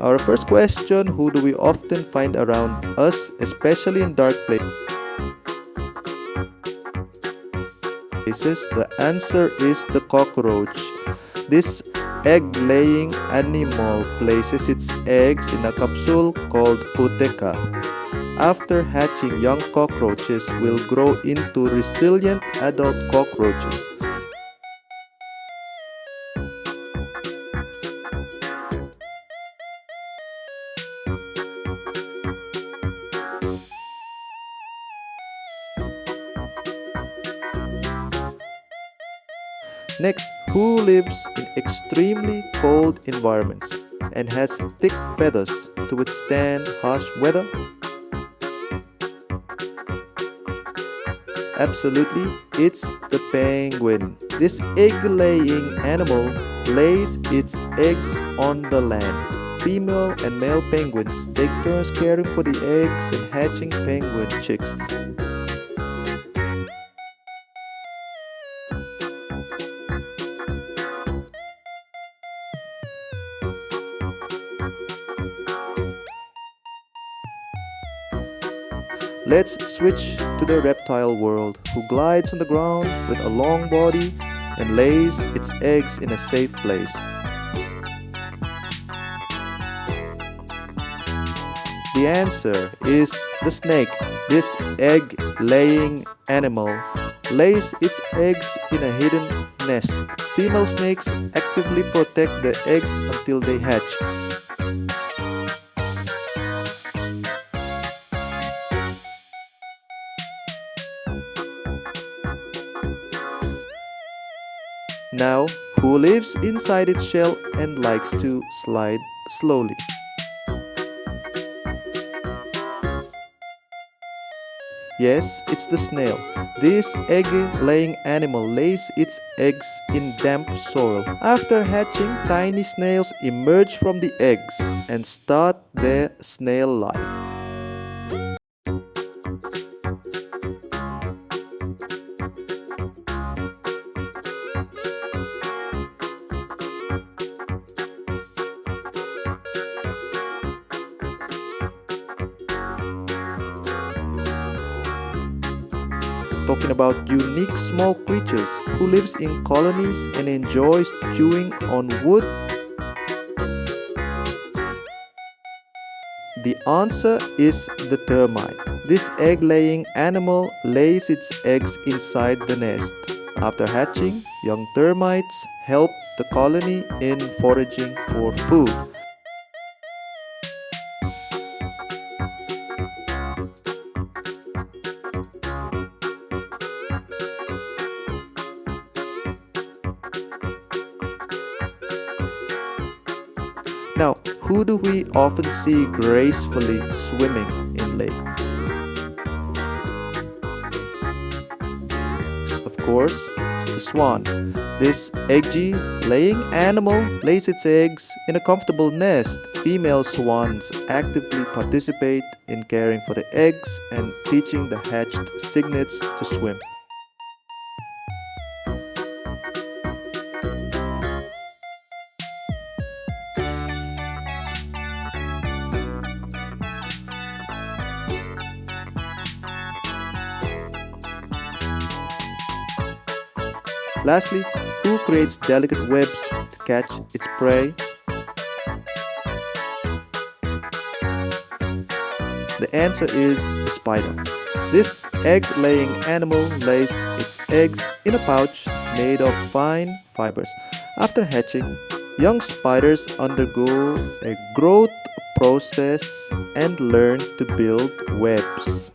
Our first question: who do we often find around us, especially in dark places? The answer is the cockroach. This egg-laying animal places its eggs in a capsule called uteca. After hatching, young cockroaches will grow into resilient adult cockroaches. Next, who lives in extremely cold environments and has thick feathers to withstand harsh weather? Absolutely, it's the penguin. This egg-laying animal lays its eggs on the land. Female and male penguins take turns caring for the eggs and hatching penguin chicks. Let's switch to the reptile world, who glides on the ground with a long body and lays its eggs in a safe place. The answer is the snake. This egg-laying animal lays its eggs in a hidden nest. Female snakes actively protect the eggs until they hatch. Now, who lives inside its shell and likes to slide slowly? Yes, it's the snail. This egg-laying animal lays its eggs in damp soil. After hatching, tiny snails emerge from the eggs and start their snail life. Talking about unique small creatures who lives in colonies and enjoys chewing on wood? The answer is the termite. This egg-laying animal lays its eggs inside the nest. After hatching, young termites help the colony in foraging for food. Now, who do we often see gracefully swimming in lakes? Of course, it's the swan. This egg-laying animal lays its eggs in a comfortable nest. Female swans actively participate in caring for the eggs and teaching the hatched cygnets to swim. Lastly, who creates delicate webs to catch its prey? The answer is the spider. This egg-laying animal lays its eggs in a pouch made of fine fibers. After hatching, young spiders undergo a growth process and learn to build webs.